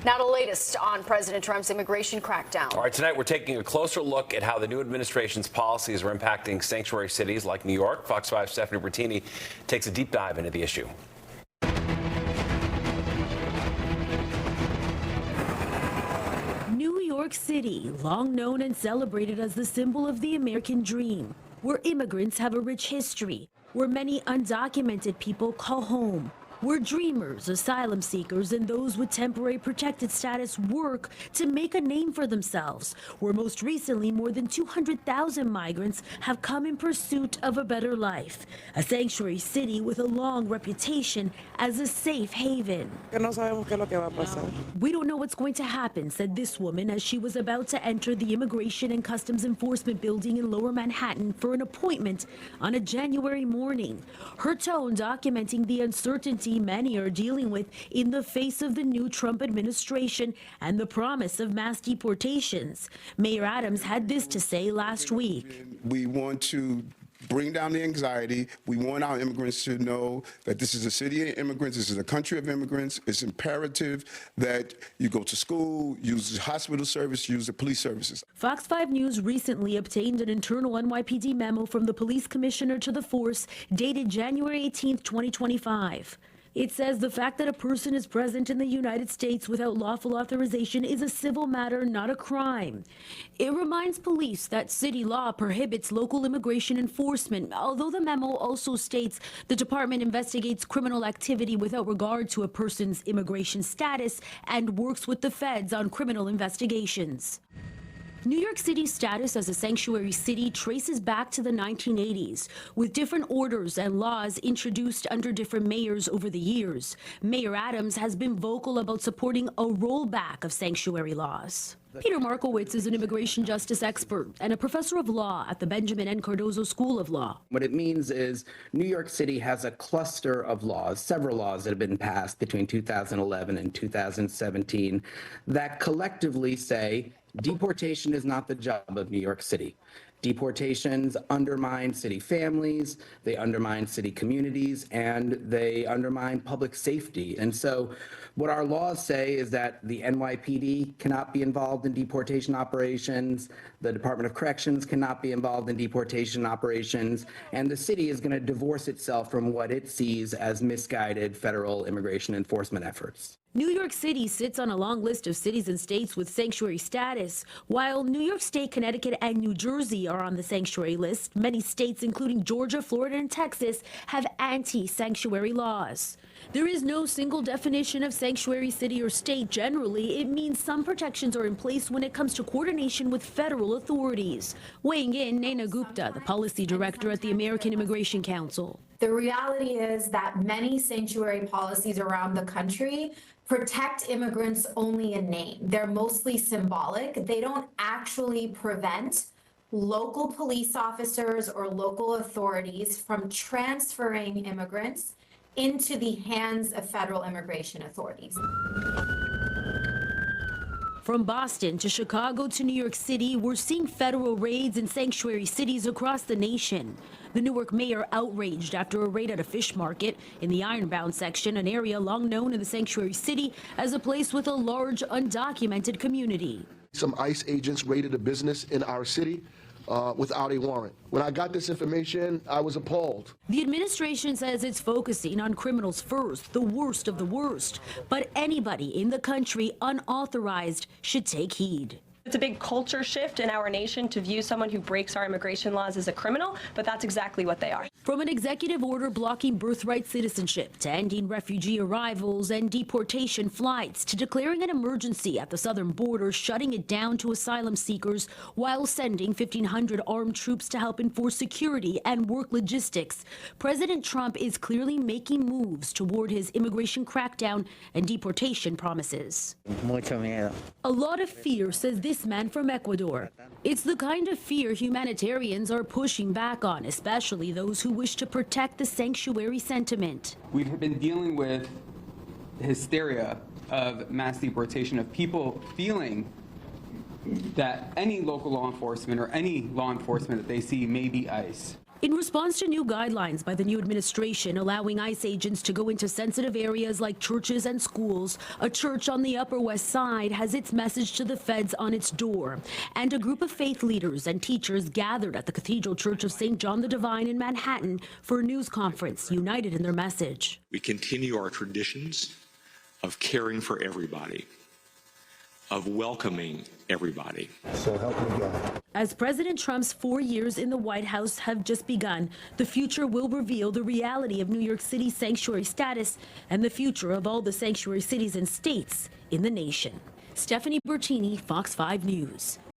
Now the latest on President Trump's immigration crackdown. All right, tonight we're taking a closer look at how the new administration's policies are impacting sanctuary cities like New York. Fox 5's Stephanie Bertini takes a deep dive into the issue. New York City, long known and celebrated as the symbol of the American dream, where immigrants have a rich history, where many undocumented people call home, where dreamers, asylum seekers, and those with temporary protected status work to make a name for themselves, where most recently more than 200,000 migrants have come in pursuit of a better life. A sanctuary city with a long reputation as a safe haven. We don't know what's going to happen, said this woman as she was about to enter the Immigration and Customs Enforcement building in Lower Manhattan for an appointment on a January morning. Her tone documenting the uncertainty many are dealing with in the face of the new Trump administration and the promise of mass deportations. Mayor Adams had this to say last week. We want to bring down the anxiety. We want our immigrants to know that this is a city of immigrants. This is a country of immigrants. It's imperative that you go to school, use the hospital service, use the police services. Fox 5 News recently obtained an internal NYPD memo from the police commissioner to the force dated January 18, 2025. It says the fact that a person is present in the United States without lawful authorization is a civil matter, not a crime. It reminds police that city law prohibits local immigration enforcement, although the memo also states the department investigates criminal activity without regard to a person's immigration status and works with the feds on criminal investigations. New York City's status as a sanctuary city traces back to the 1980s, with different orders and laws introduced under different mayors over the years. Mayor Adams has been vocal about supporting a rollback of sanctuary laws. Peter Markowitz is an immigration justice expert and a professor of law at the Benjamin N. Cardozo School of Law. What it means is New York City has a cluster of laws, several laws that have been passed between 2011 and 2017 that collectively say deportation is not the job of New York City. Deportations undermine city families, they undermine city communities, and they undermine public safety. And so what our laws say is that the NYPD cannot be involved in deportation operations, the Department of Corrections cannot be involved in deportation operations, and the city is going to divorce itself from what it sees as misguided federal immigration enforcement efforts. New York City sits on a long list of cities and states with sanctuary status. While New York State, Connecticut, and New Jersey are on the sanctuary list, many states, including Georgia, Florida, and Texas, have anti-sanctuary laws. There is no single definition of sanctuary city or state. Generally, it means some protections are in place when it comes to coordination with federal authorities. Weighing in, Naina Gupta, the policy director at the American Immigration Council. The reality is that many sanctuary policies around the country protect immigrants only in name. They're mostly symbolic. They don't actually prevent local police officers or local authorities from transferring immigrants into the hands of federal immigration authorities. From Boston to Chicago to New York City, we're seeing federal raids in sanctuary cities across the nation. The Newark mayor outraged after a raid at a fish market in the Ironbound section, an area long known in the sanctuary city as a place with a large undocumented community. Some ICE agents raided a business in our city without a warrant. When I got this information, I was appalled. The administration says it's focusing on criminals first, the worst of the worst. But anybody in the country unauthorized should take heed. It's a big culture shift in our nation to view someone who breaks our immigration laws as a criminal, but that's exactly what they are. From an executive order blocking birthright citizenship to ending refugee arrivals and deportation flights to declaring an emergency at the southern border, shutting it down to asylum seekers while sending 1,500 armed troops to help enforce security and work logistics, President Trump is clearly making moves toward his immigration crackdown and deportation promises. A lot of fear, says this man from Ecuador. It's the kind of fear humanitarians are pushing back on, especially those who wish to protect the sanctuary sentiment. We've been dealing with hysteria of mass deportation, of people feeling that any local law enforcement or any law enforcement that they see may be ICE. In response to new guidelines by the new administration allowing ICE agents to go into sensitive areas like churches and schools, a church on the Upper West Side has its message to the feds on its door. And a group of faith leaders and teachers gathered at the Cathedral Church of St. John the Divine in Manhattan for a news conference, united in their message. We continue our traditions of caring for everybody, of welcoming everybody. So help me God. As President Trump's 4 years in the White House have just begun, the future will reveal the reality of New York City's sanctuary status and the future of all the sanctuary cities and states in the nation. Stephanie Bertini, Fox 5 News.